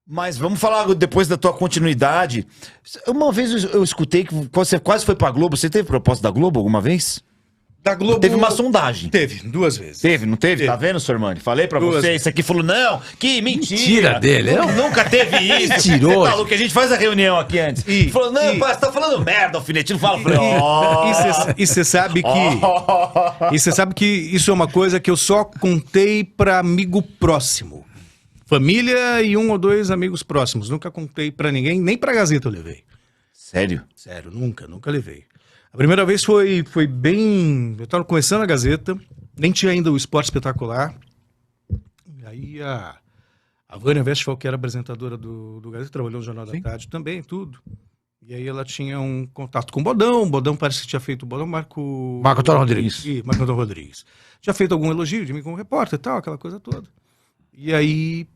Mas vamos falar depois da tua continuidade. Uma vez eu escutei que você quase foi pra Globo. Você teve proposta da Globo alguma vez? Da Globo... Teve uma sondagem. Teve, 2 vezes. Teve, não teve? Teve. Tá vendo, Sormani? Falei pra você, isso aqui falou, não, que mentira. Mentira dele, Nunca teve isso. Mentiroso. Você falou que a gente faz a reunião aqui antes. Falou, não, pai, você tá falando merda, alfinetinho. Fala, falei, E você sabe que... E você sabe que isso é uma coisa que eu só contei pra amigo próximo. Família e 1 ou 2 amigos próximos. Nunca contei pra ninguém, nem pra Gazeta eu levei. Sério? Sério, nunca levei. A primeira vez foi bem... Eu estava começando a Gazeta, nem tinha ainda o Esporte Espetacular. E aí a Vânia Westphal, que era apresentadora do Gazeta, trabalhou no Jornal da Tarde também, tudo. E aí ela tinha um contato com o Bodão. O Bodão parece que tinha feito... O Bodão Marco Antônio Rodrigues. Marco Antônio Rodrigues. Tinha feito algum elogio de mim como repórter e tal, aquela coisa toda. E aí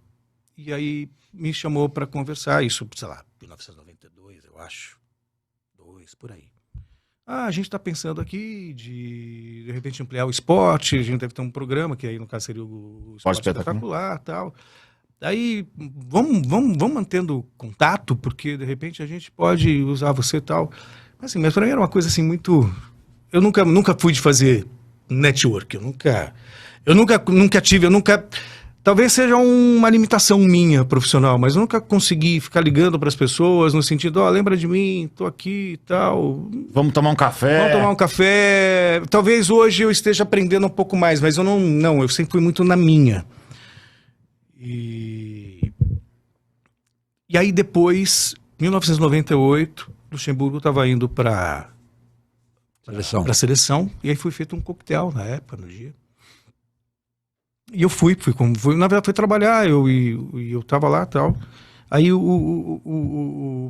me chamou para conversar, isso, sei lá, 1992, eu acho. 2, por aí. A gente está pensando aqui de repente ampliar o esporte, a gente deve ter um programa, que aí no caso seria o Esporte Espetacular e tal. Aí vamos mantendo contato, porque de repente a gente pode usar você e tal. Mas assim, mas para mim era uma coisa assim muito... Eu nunca fui de fazer network, eu nunca tive, talvez seja uma limitação minha profissional, mas eu nunca consegui ficar ligando para as pessoas no sentido, lembra de mim, tô aqui e tal. Vamos tomar um café. Vamos tomar um café. Talvez hoje eu esteja aprendendo um pouco mais, mas eu eu sempre fui muito na minha. E aí depois, 1998, Luxemburgo estava indo para a seleção, e aí foi feito um coquetel na época, no dia. E eu fui, na verdade, fui trabalhar, eu tava lá e tal. Aí o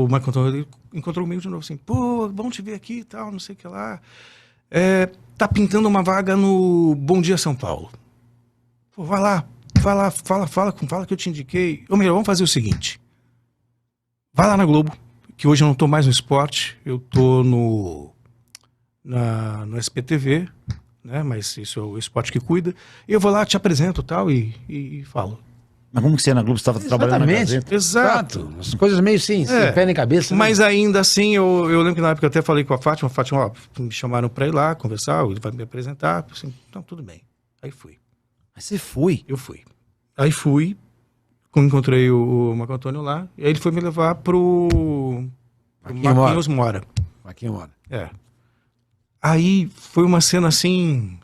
Marco Antônio encontrou comigo de novo, assim, pô, vamos te ver aqui e tal, não sei o que lá. Tá pintando uma vaga no Bom Dia São Paulo. Pô, vai lá, fala que eu te indiquei. Ou melhor, vamos fazer o seguinte. Vai lá na Globo, que hoje eu não tô mais no esporte, eu tô no SPTV, né? Mas isso é o esporte que cuida. E eu vou lá, te apresento tal, e falo. Mas como que você ia na Globo? Você estava trabalhando na Gazeta? Exato. As coisas meio sem pé nem cabeça. Mas ainda assim, eu lembro que na época eu até falei com a Fátima, me chamaram para ir lá conversar, ele vai me apresentar. Assim, então, tudo bem. Aí fui. Mas você foi? Eu fui. Aí fui, encontrei o Marco Antônio lá, e aí ele foi me levar pro Marquinhos Mora. Marquinhos Mora. Aí foi uma cena assim...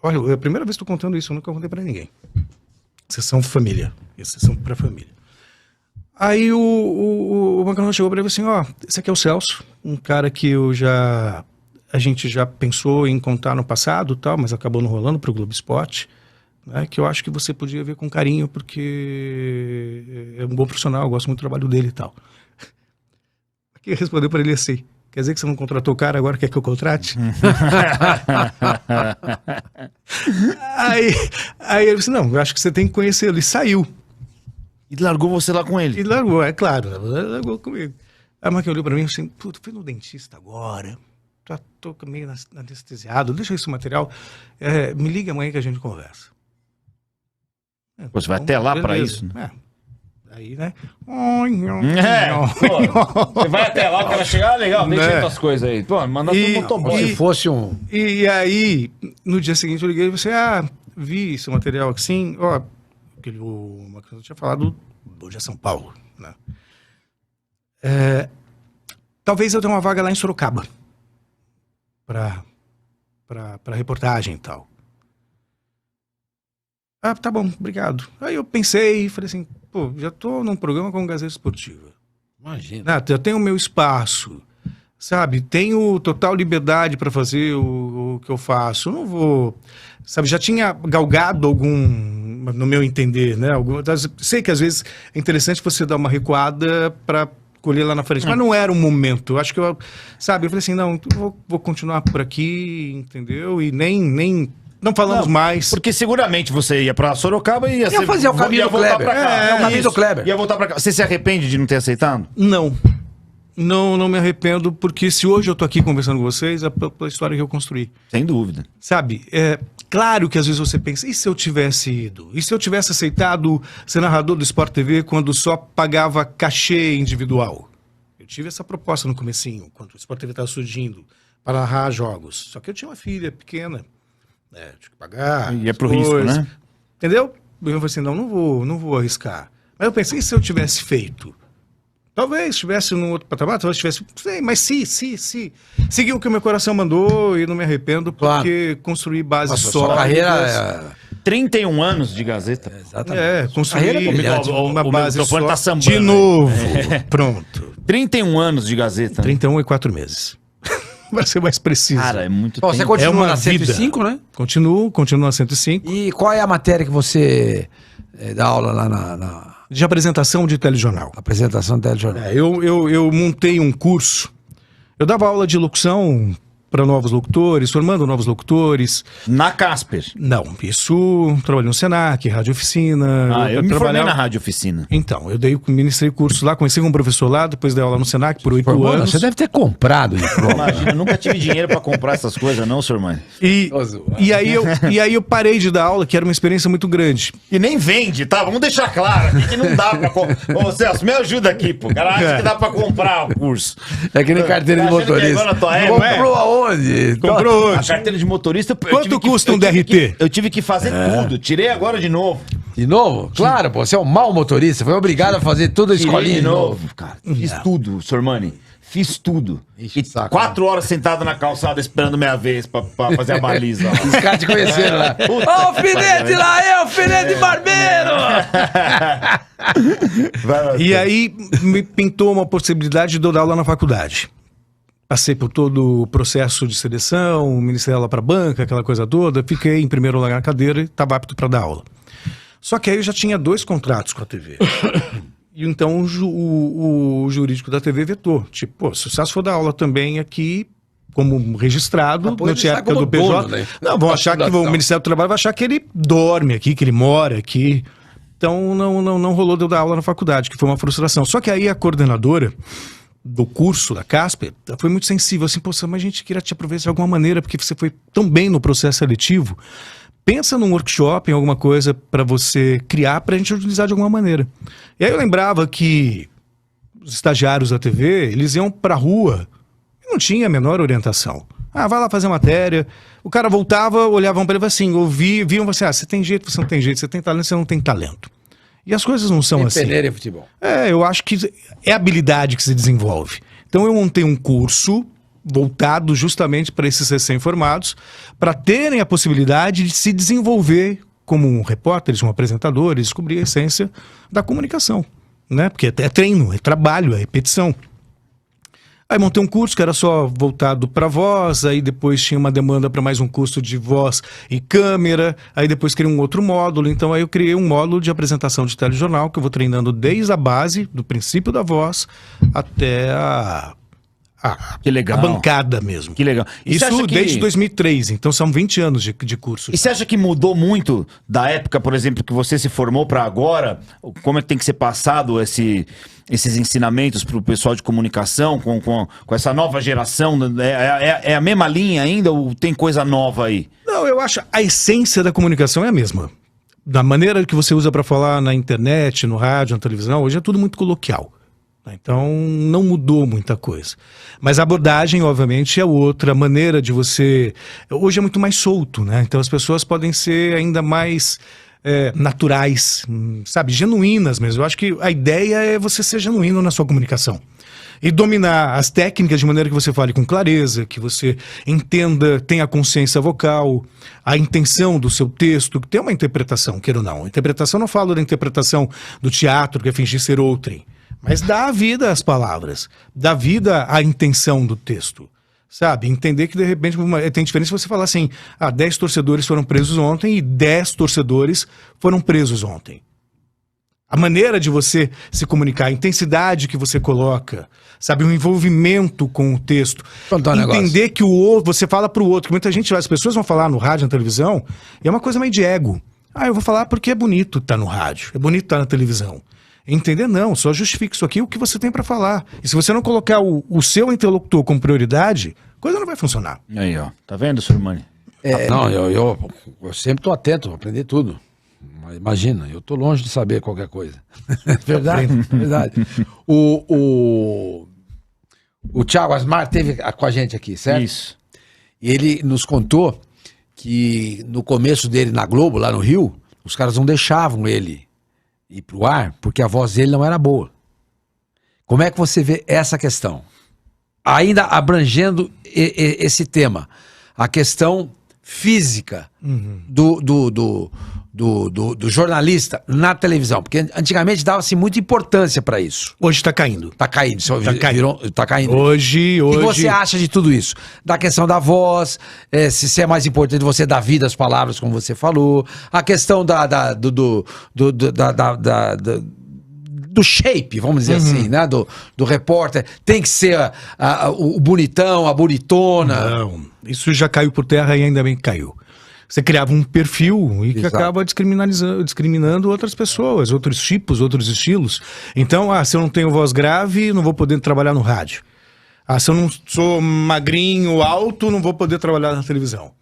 Olha, é a primeira vez que estou contando isso, eu nunca contei pra ninguém. Sessão família. Sessão pra família. Aí o Marco chegou pra ele e falou assim, esse aqui é o Celso, um cara que a gente já pensou em contar no passado, tal, mas acabou não rolando pro Globo Esporte, né, que eu acho que você podia ver com carinho, porque é um bom profissional, eu gosto muito do trabalho dele e tal. Aqui respondeu pra ele assim, quer dizer que você não contratou o cara, agora quer que eu contrate? aí ele disse, não, eu acho que você tem que conhecê-lo. E saiu. E largou você lá com ele? E largou, é claro, largou comigo. Aí o Marquinhos olhou pra mim e assim, puta, fui no dentista agora, tô meio anestesiado, deixa esse material, me liga amanhã que a gente conversa. Você vai até lá pra isso, né? Aí, né? Você vai até lá, o cara chegar, legal, deixa aí tuas coisas aí. Pô, manda pro motoboy. Se fosse um... E aí, no dia seguinte eu liguei e você, vi esse material aqui, sim, o Marcos tinha falado do Bom Dia São Paulo, né? Talvez eu tenha uma vaga lá em Sorocaba pra reportagem e tal. Tá bom, obrigado. Aí eu pensei e falei assim, pô, já tô num programa com Gazeta Esportiva. Imagina. Eu tenho o meu espaço, sabe? Tenho total liberdade para fazer o que eu faço. Eu não vou... Sabe, já tinha galgado no meu entender, né? Sei que às vezes é interessante você dar uma recuada para colher lá na frente, mas não era o momento. Eu acho que eu falei assim, não, eu vou continuar por aqui, entendeu? E nem não falamos mais. Porque seguramente você ia pra Sorocaba e ia fazer o caminho do Kleber. É o caminho do Kleber. Ia voltar pra cá. Você se arrepende de não ter aceitado? Não me arrependo, porque se hoje eu tô aqui conversando com vocês, é pela história que eu construí. Sem dúvida. Sabe, Claro que às vezes você pensa, e se eu tivesse ido? E se eu tivesse aceitado ser narrador do Sport TV quando só pagava cachê individual? Eu tive essa proposta no comecinho, quando o Sport TV estava surgindo, para narrar jogos. Só que eu tinha uma filha pequena, tinha que pagar. E é pro risco, né? Entendeu? Eu falei assim, não vou arriscar. Mas eu pensei, e se eu tivesse feito? Talvez estivesse num outro patamar, talvez estivesse... Sei, mas segui o que o meu coração mandou e não me arrependo, porque construí base Sua carreira 31 anos de Gazeta. Exatamente. Construí uma base microfone só. tá sambando De aí. novo. Pronto. 31 anos de Gazeta. 31 e 4 meses. Vai ser mais preciso. Cara, é muito Bom, você tempo. continua uma na vida. 105, né? Continuo na 105. E qual é a matéria que você dá aula lá na De apresentação de telejornal. apresentação do telejornal? Eu montei um curso. Eu dava aula de locução para novos locutores, formando novos locutores. Na Casper. Não, isso trabalhei no Senac, Rádio Oficina. Eu me formei na Rádio Oficina. Então, ministrei curso lá, comecei com um professor lá, depois dei aula no Senac por 8 Pô, mano, anos. você deve ter comprado diploma. Imagina, eu nunca tive dinheiro pra comprar essas coisas, não, senhor mãe. E aí eu parei de dar aula, que era uma experiência muito grande. E nem vende, tá? Vamos deixar claro aqui que não dá pra comprar. Ô, Celso, me ajuda aqui, pô. O cara acha que dá pra comprar o curso. É que nem carteira de Tá achando que motorista. agora na tua época, Comprou aonde? Comprou A hoje. carteira de motorista... Quanto custa um DRT? Eu tive que fazer tudo. Tirei agora de novo. De novo? Claro, pô, você é um mau motorista, foi obrigado a fazer toda a Tirei escolinha de novo, cara. Fiz tudo, Sormani. Fiz tudo. Ixi, E saco, 4 horas sentado na calçada esperando minha vez pra fazer a baliza. lá. Os caras te conheceram lá. Puta Ô, que alfinete pariu. lá, é alfinete barbeiro! Vai lá, E aí me pintou uma possibilidade de eu dar aula na faculdade. Passei por todo o processo de seleção, ministrei aula para banca, aquela coisa toda. Fiquei em primeiro lugar na cadeira e estava apto para dar aula. Só que aí eu já tinha 2 contratos com a TV. E então o jurídico da TV vetou. Tipo, pô, se o Celso for dar aula também aqui, como registrado, Mas pode não tinha deixar época como do PJ. dono, né? Não, vão achar que o Ministério do Trabalho vai achar que ele dorme aqui, que ele mora aqui. Então não rolou de eu dar aula na faculdade, que foi uma frustração. Só que aí a coordenadora do curso da Casper foi muito sensível, assim, pô, mas a gente queria te aproveitar de alguma maneira, porque você foi tão bem no processo seletivo. Pensa num workshop, em alguma coisa para você criar, para a gente utilizar de alguma maneira. E aí eu lembrava que os estagiários da TV, eles iam para a rua e não tinha a menor orientação. Ah, vai lá fazer matéria. O cara voltava, olhavam para ele assim, viam assim, você tem jeito, você não tem jeito, você tem talento, você não tem talento. E as coisas não são Tem assim. peneira em futebol. Eu acho que é habilidade que se desenvolve. Então eu montei um curso voltado justamente para esses recém-formados, para terem a possibilidade de se desenvolver como repórteres, como apresentadores, descobrir a essência da comunicação, né? Porque é treino, é trabalho, é repetição. Aí montei um curso que era só voltado para voz, aí depois tinha uma demanda para mais um curso de voz e câmera, aí depois criei um outro módulo, então aí eu criei um módulo de apresentação de telejornal, que eu vou treinando desde a base, do princípio da voz, até Que legal. a bancada mesmo. Que legal. E você Isso acha que- desde 2003, então são 20 anos de curso. E você acha que mudou muito da época, por exemplo, que você se formou para agora? Como é que tem que ser passado esses ensinamentos para o pessoal de comunicação com essa nova geração? É a mesma linha ainda ou tem coisa nova aí? Não, eu acho a essência da comunicação é a mesma. Da maneira que você usa para falar na internet, no rádio, na televisão, hoje é tudo muito coloquial. Então não mudou muita coisa. Mas a abordagem, obviamente, é outra. A maneira de você... Hoje é muito mais solto, né? Então as pessoas podem ser ainda mais naturais, sabe? Genuínas mesmo. Eu acho que a ideia é você ser genuíno na sua comunicação. E dominar as técnicas de maneira que você fale com clareza, que você entenda, tenha a consciência vocal, a intenção do seu texto, que tem uma interpretação, queira ou não. Interpretação, não falo da interpretação do teatro, que é fingir ser outrem, mas dá vida às palavras, dá vida à intenção do texto, sabe? Entender que, de repente, tem diferença se você falar assim, 10 torcedores foram presos ontem e 10 torcedores foram presos ontem. A maneira de você se comunicar, a intensidade que você coloca, sabe? O envolvimento com o texto. Contar um Entender que o outro, você fala pro outro, que muita gente, as pessoas vão falar no rádio, na televisão, e é uma coisa meio de ego. Eu vou falar porque é bonito estar no rádio, é bonito estar na televisão. Entender não, só justifique isso aqui, o que você tem para falar. E se você não colocar o seu interlocutor como prioridade, a coisa não vai funcionar. Aí, ó. Tá vendo, Sormani? Não, eu sempre estou atento, vou aprender tudo. Mas imagina, eu estou longe de saber qualquer coisa. Verdade, verdade. O Thiago Asmar esteve com a gente aqui, certo? Isso. E ele nos contou que no começo dele na Globo, lá no Rio, os caras não deixavam ele ir pro ar porque a voz dele não era boa. Como é que você vê essa questão? Ainda abrangendo esse tema, a questão física do jornalista na televisão, porque antigamente dava-se muita importância para isso. Hoje está caindo. Tá caindo, tá caindo. Hoje. O que você acha de tudo isso? Da questão da voz, se é mais importante você dar vida às palavras, como você falou, a questão do shape, vamos dizer assim, né? Do repórter, tem que ser o bonitão, a bonitona. Não, isso já caiu por terra e ainda bem que caiu. Você criava um perfil e que acaba discriminando outras pessoas, outros tipos, outros estilos. Então, se eu não tenho voz grave, não vou poder trabalhar no rádio. Se eu não sou magrinho, alto, não vou poder trabalhar na televisão.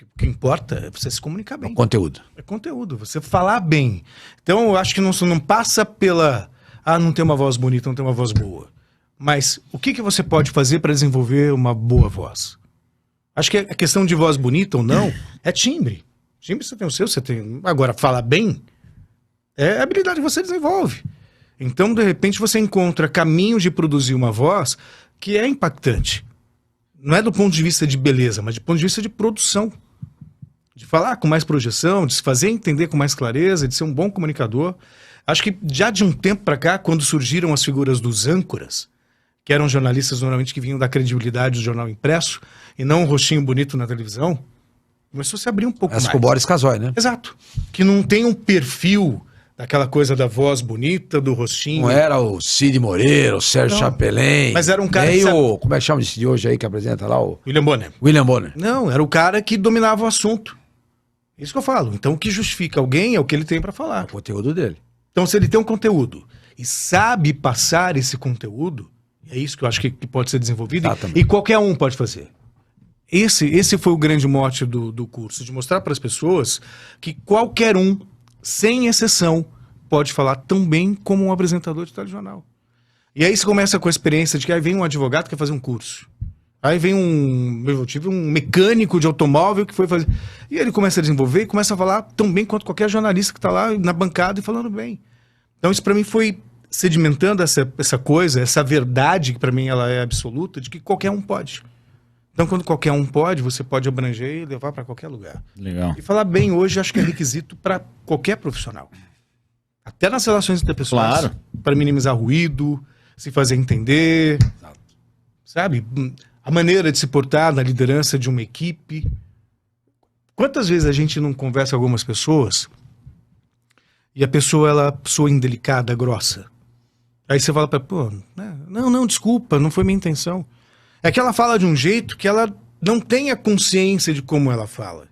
O que importa é você se comunicar bem. Conteúdo. É conteúdo, você falar bem. Então, eu acho que não passa pela... não tem uma voz bonita, não tem uma voz boa. Mas o que você pode fazer para desenvolver uma boa voz? Acho que a questão de voz bonita ou não é timbre. Timbre você tem o seu, você tem... Agora, falar bem é a habilidade que você desenvolve. Então, de repente, você encontra caminhos de produzir uma voz que é impactante. Não é do ponto de vista de beleza, mas do ponto de vista de produção. De falar com mais projeção, de se fazer entender com mais clareza, de ser um bom comunicador. Acho que já de um tempo para cá, quando surgiram as figuras dos âncoras, que eram jornalistas normalmente que vinham da credibilidade do jornal impresso, e não um rostinho bonito na televisão, começou a se abrir um pouco mais. Com Boris Casoy, né? Exato. Que não tem um perfil daquela coisa da voz bonita, do rostinho. Não era o Cid Moreira, o Sérgio Chapelin. Mas era um cara nem que... como é que chama esse de hoje aí que apresenta lá? O William Bonner. William Bonner. Não, era o cara que dominava o assunto. Isso que eu falo. Então o que justifica alguém é o que ele tem para falar. O conteúdo dele. Então se ele tem um conteúdo e sabe passar esse conteúdo, é isso que eu acho que pode ser desenvolvido e qualquer um pode fazer. Esse foi o grande mote do curso, de mostrar para as pessoas que qualquer um, sem exceção, pode falar tão bem como um apresentador de telejornal. E aí você começa com a experiência de que aí vem um advogado que quer fazer um curso. Aí vem eu tive um mecânico de automóvel que foi fazer... E ele começa a desenvolver e começa a falar tão bem quanto qualquer jornalista que está lá na bancada e falando bem. Então isso para mim foi sedimentando essa coisa, essa verdade que para mim ela é absoluta, de que qualquer um pode. Então quando qualquer um pode, você pode abranger e levar para qualquer lugar. Legal. E falar bem hoje acho que é requisito para qualquer profissional. Até nas relações interpessoais. Claro. Para minimizar ruído, se fazer entender, sabe? A maneira de se portar na liderança de uma equipe. Quantas vezes a gente não conversa com algumas pessoas e a pessoa, ela soa indelicada, grossa. Aí você fala para ela, não, desculpa, não foi minha intenção. É que ela fala de um jeito que ela não tem a consciência de como ela fala.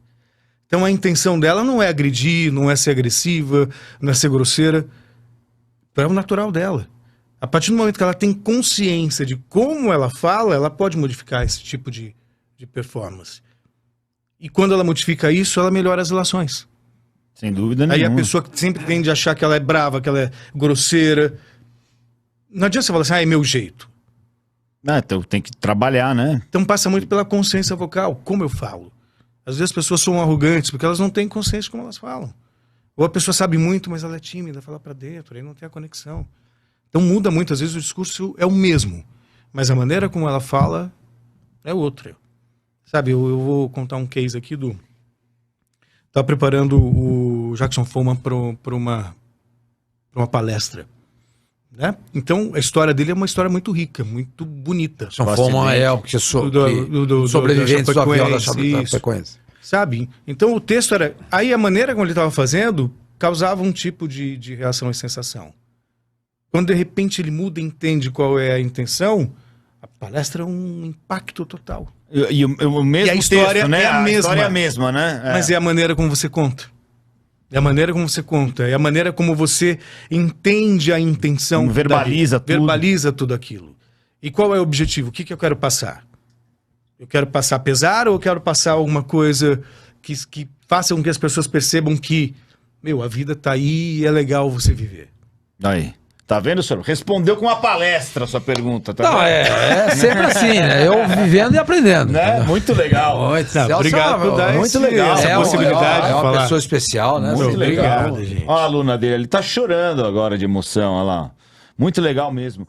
Então a intenção dela não é agredir, não é ser agressiva, não é ser grosseira. É o natural dela. A partir do momento que ela tem consciência de como ela fala, ela pode modificar esse tipo de performance. E quando ela modifica isso, ela melhora as relações. Sem dúvida nenhuma. Aí a pessoa que sempre tende a achar que ela é brava, que ela é grosseira. Não adianta você falar assim, é meu jeito. Então tem que trabalhar, né? Então passa muito pela consciência vocal, como eu falo. Às vezes as pessoas são arrogantes porque elas não têm consciência de como elas falam. Ou a pessoa sabe muito, mas ela é tímida, fala pra dentro, aí não tem a conexão. Então muda muito, às vezes o discurso é o mesmo, mas a maneira como ela fala é outra. Sabe, eu vou contar um case aqui do... Estava preparando o Jackson Follman para uma palestra. Né? Então a história dele é uma história muito rica, muito bonita. Jackson Follman é o que sobreviventes do avião da Chapecoense. Sabe? Então o texto era... Aí a maneira como ele estava fazendo causava um tipo de reação e sensação. Quando de repente ele muda e entende qual é a intenção, a palestra é um impacto total. E o mesmo e a história texto, né? é a mesma. História é a mesma, né? Mas é a maneira como você conta. É a maneira como você conta. É a maneira como você entende a intenção. Verbaliza tudo. Verbaliza tudo aquilo. E qual é o objetivo? O que eu quero passar? Eu quero passar pesar ou eu quero passar alguma coisa que faça com que as pessoas percebam que, meu, a vida tá aí e é legal você viver. Aí. Tá vendo, senhor? Respondeu com uma palestra a sua pergunta, tá Não, vendo? é sempre assim, né? Eu vivendo e aprendendo. Né? Muito legal. Muito, Não, obrigado por dar muito esse- legal. essa é possibilidade é de uma falar. pessoa especial, né? Muito legal. Obrigado, gente. Olha a aluna dele, ele tá chorando agora de emoção, olha lá. Muito legal mesmo.